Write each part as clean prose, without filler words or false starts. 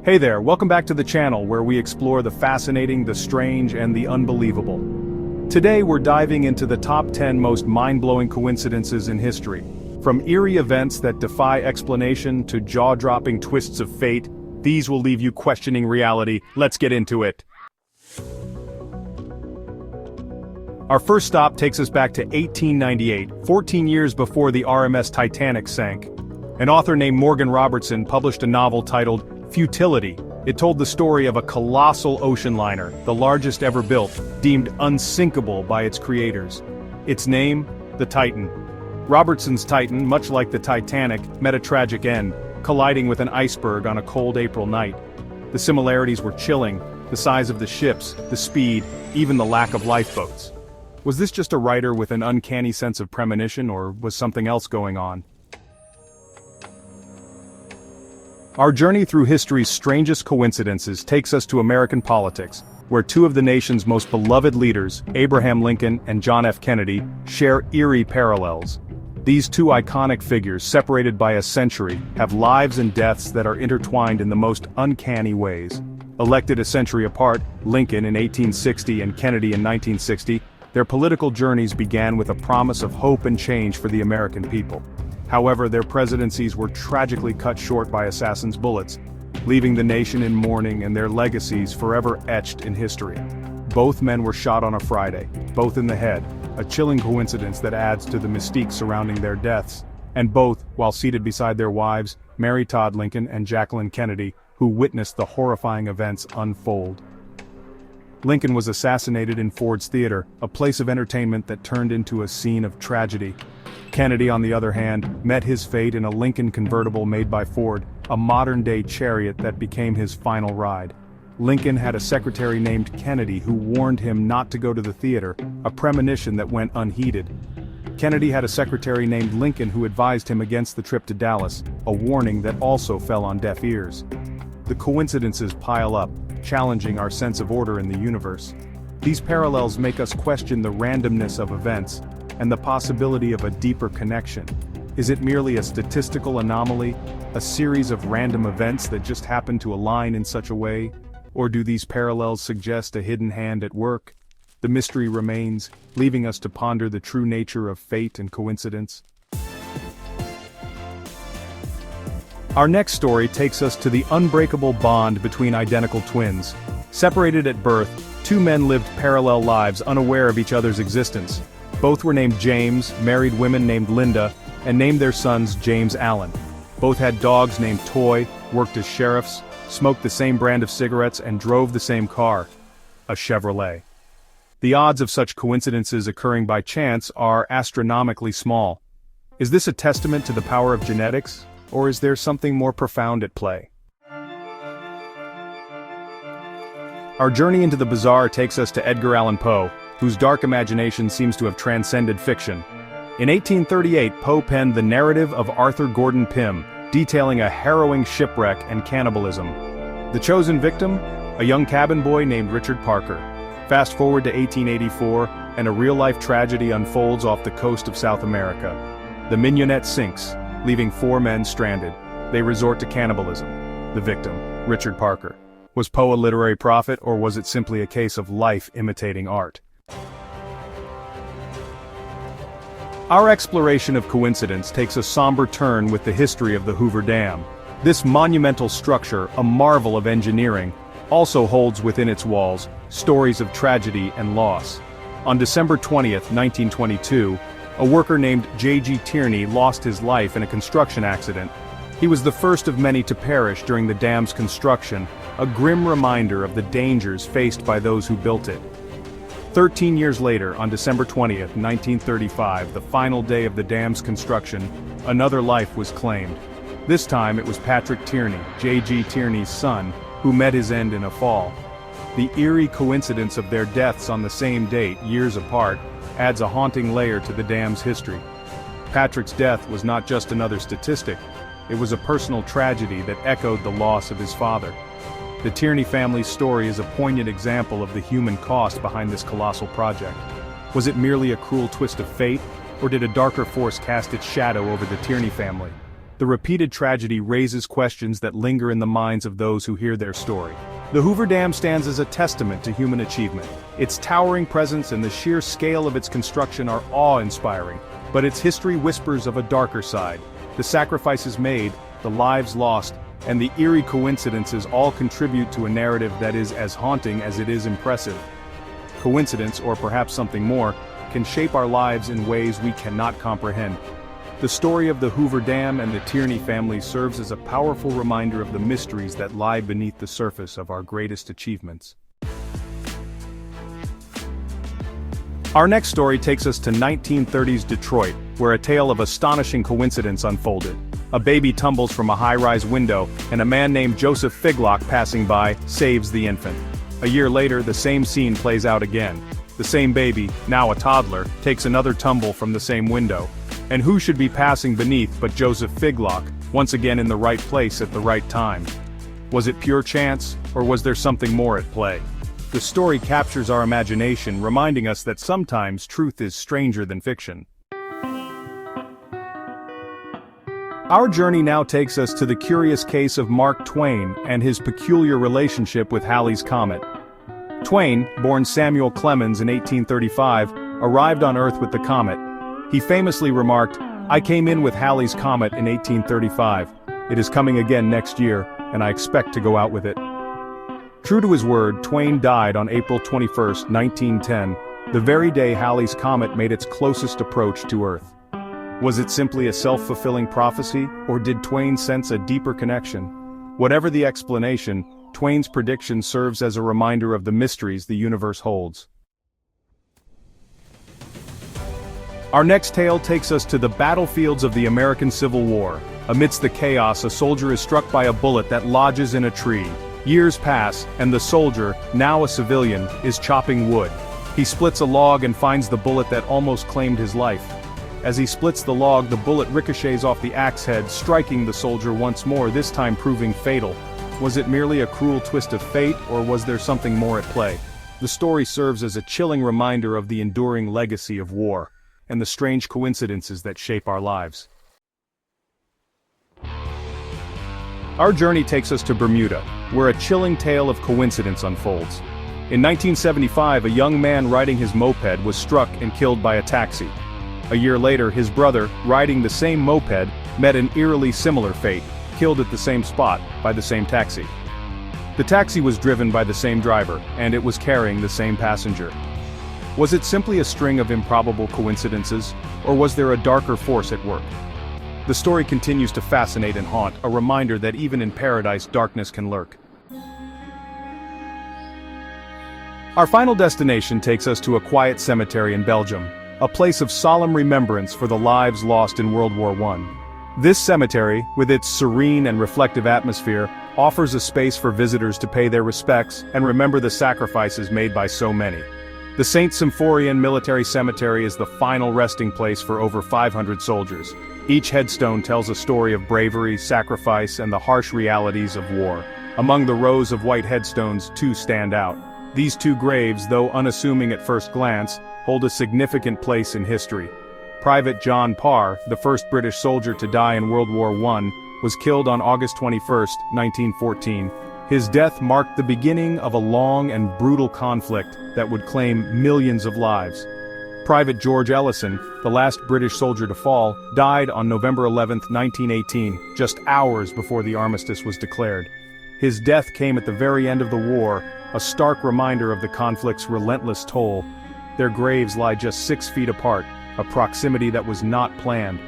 Hey there, welcome back to the channel where we explore the fascinating, the strange, and the unbelievable. Today we're diving into the top 10 most mind-blowing coincidences in history. From eerie events that defy explanation to jaw-dropping twists of fate, these will leave you questioning reality. Let's get into it. Our first stop takes us back to 1898, 14 years before the RMS Titanic sank. An author named Morgan Robertson published a novel titled Futility. It told the story of a colossal ocean liner, the largest ever built, deemed unsinkable by its creators. Its name, the Titan. Robertson's Titan, much like the Titanic, met a tragic end, colliding with an iceberg on a cold April night. The similarities were chilling, the size of the ships, the speed, even the lack of lifeboats. Was this just a writer with an uncanny sense of premonition, or was something else going on? Our journey through history's strangest coincidences takes us to American politics, where two of the nation's most beloved leaders, Abraham Lincoln and John F. Kennedy, share eerie parallels. These two iconic figures, separated by a century, have lives and deaths that are intertwined in the most uncanny ways. Elected a century apart, Lincoln in 1860 and Kennedy in 1960, their political journeys began with a promise of hope and change for the American people. However, their presidencies were tragically cut short by assassins' bullets, leaving the nation in mourning and their legacies forever etched in history. Both men were shot on a Friday, both in the head, a chilling coincidence that adds to the mystique surrounding their deaths, and both, while seated beside their wives, Mary Todd Lincoln and Jacqueline Kennedy, who witnessed the horrifying events unfold. Lincoln was assassinated in Ford's Theater, a place of entertainment that turned into a scene of tragedy. Kennedy, on the other hand, met his fate in a Lincoln convertible made by Ford, a modern-day chariot that became his final ride. Lincoln had a secretary named Kennedy who warned him not to go to the theater, a premonition that went unheeded. Kennedy had a secretary named Lincoln who advised him against the trip to Dallas, a warning that also fell on deaf ears. The coincidences pile up, challenging our sense of order in the universe. These parallels make us question the randomness of events, and the possibility of a deeper connection. Is it merely a statistical anomaly, a series of random events that just happen to align in such a way? Or do these parallels suggest a hidden hand at work? The mystery remains, leaving us to ponder the true nature of fate and coincidence. Our next story takes us to the unbreakable bond between identical twins. Separated at birth, two men lived parallel lives unaware of each other's existence. Both were named James, married women named Linda, and named their sons James Allen. Both had dogs named Toy, worked as sheriffs, smoked the same brand of cigarettes, and drove the same car, a Chevrolet. The odds of such coincidences occurring by chance are astronomically small. Is this a testament to the power of genetics, or is there something more profound at play? Our journey into the bizarre takes us to Edgar Allan Poe, whose dark imagination seems to have transcended fiction. In 1838, Poe penned the narrative of Arthur Gordon Pym, detailing a harrowing shipwreck and cannibalism. The chosen victim? A young cabin boy named Richard Parker. Fast forward to 1884, and a real-life tragedy unfolds off the coast of South America. The Mignonette sinks, leaving four men stranded. They resort to cannibalism. The victim, Richard Parker. Was Poe a literary prophet, or was it simply a case of life imitating art? Our exploration of coincidence takes a somber turn with the history of the Hoover Dam. This monumental structure, a marvel of engineering, also holds within its walls stories of tragedy and loss. On December 20th, 1922, a worker named J.G. Tierney lost his life in a construction accident. He was the first of many to perish during the dam's construction, a grim reminder of the dangers faced by those who built it. 13 years later, on December 20th, 1935, the final day of the dam's construction, another life was claimed. This time it was Patrick Tierney, J.G. Tierney's son, who met his end in a fall. The eerie coincidence of their deaths on the same date, years apart, adds a haunting layer to the dam's history. Patrick's death was not just another statistic, it was a personal tragedy that echoed the loss of his father. The Tierney family's story is a poignant example of the human cost behind this colossal project. Was it merely a cruel twist of fate, or did a darker force cast its shadow over the Tierney family? the repeated tragedy raises questions that linger in the minds of those who hear their story. The Hoover Dam stands as a testament to human achievement. Its towering presence and the sheer scale of its construction are awe-inspiring, but its history whispers of a darker side. The sacrifices made, the lives lost, and the eerie coincidences all contribute to a narrative that is as haunting as it is impressive. Coincidence, or perhaps something more, can shape our lives in ways we cannot comprehend. The story of the Hoover Dam and the Tierney family serves as a powerful reminder of the mysteries that lie beneath the surface of our greatest achievements. Our next story takes us to 1930s Detroit, where a tale of astonishing coincidence unfolded. A baby tumbles from a high-rise window, and a man named Joseph Figlock passing by saves the infant. A year later, the same scene plays out again. The same baby, now a toddler, takes another tumble from the same window. And who should be passing beneath but Joseph Figlock, once again in the right place at the right time? Was it pure chance, or was there something more at play? The story captures our imagination, reminding us that sometimes truth is stranger than fiction. Our journey now takes us to the curious case of Mark Twain and his peculiar relationship with Halley's Comet. Twain, born Samuel Clemens in 1835, arrived on Earth with the comet. He famously remarked, "I came in with Halley's Comet in 1835. It is coming again next year, and I expect to go out with it." True to his word, Twain died on April 21, 1910, the very day Halley's Comet made its closest approach to Earth. Was it simply a self-fulfilling prophecy, or did Twain sense a deeper connection? Whatever the explanation, Twain's prediction serves as a reminder of the mysteries the universe holds. Our next tale takes us to the battlefields of the American Civil War. Amidst the chaos, a soldier is struck by a bullet that lodges in a tree. Years pass, and the soldier, now a civilian, is chopping wood. He splits a log and finds the bullet that almost claimed his life. As he splits the log, the bullet ricochets off the axe head, striking the soldier once more, this time proving fatal. Was it merely a cruel twist of fate, or was there something more at play? The story serves as a chilling reminder of the enduring legacy of war, and the strange coincidences that shape our lives. Our journey takes us to Bermuda, where a chilling tale of coincidence unfolds. In 1975, a young man riding his moped was struck and killed by a taxi. A year later, his brother, riding the same moped, met an eerily similar fate, killed at the same spot, by the same taxi. The taxi was driven by the same driver, and it was carrying the same passenger. Was it simply a string of improbable coincidences, or was there a darker force at work? The story continues to fascinate and haunt, a reminder that even in paradise darkness can lurk. Our final destination takes us to a quiet cemetery in Belgium, a place of solemn remembrance for the lives lost in World War I. This cemetery, with its serene and reflective atmosphere, offers a space for visitors to pay their respects and remember the sacrifices made by so many. The St. Symphorien Military Cemetery is the final resting place for over 500 soldiers. Each headstone tells a story of bravery, sacrifice, and the harsh realities of war. Among the rows of white headstones, two stand out. These two graves, though unassuming at first glance, hold a significant place in history. Private John Parr, the first British soldier to die in World War I, was killed on August 21, 1914. His death marked the beginning of a long and brutal conflict that would claim millions of lives. Private George Ellison, the last British soldier to fall, died on November 11, 1918, just hours before the armistice was declared. His death came at the very end of the war, a stark reminder of the conflict's relentless toll. Their graves lie just 6 feet apart, a proximity that was not planned.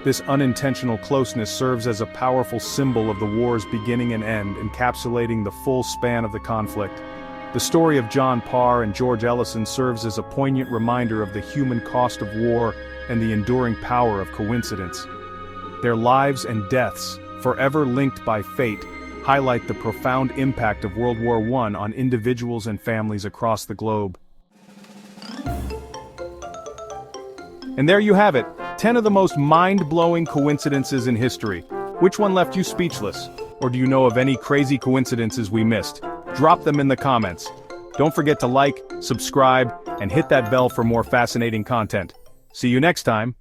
This unintentional closeness serves as a powerful symbol of the war's beginning and end, encapsulating the full span of the conflict. The story of John Parr and George Ellison serves as a poignant reminder of the human cost of war and the enduring power of coincidence. Their lives and deaths, forever linked by fate, highlight the profound impact of World War I on individuals and families across the globe. And there you have it, 10 of the most mind-blowing coincidences in history. Which one left you speechless? Or do you know of any crazy coincidences we missed? Drop them in the comments. Don't forget to like, subscribe, and hit that bell for more fascinating content. See you next time.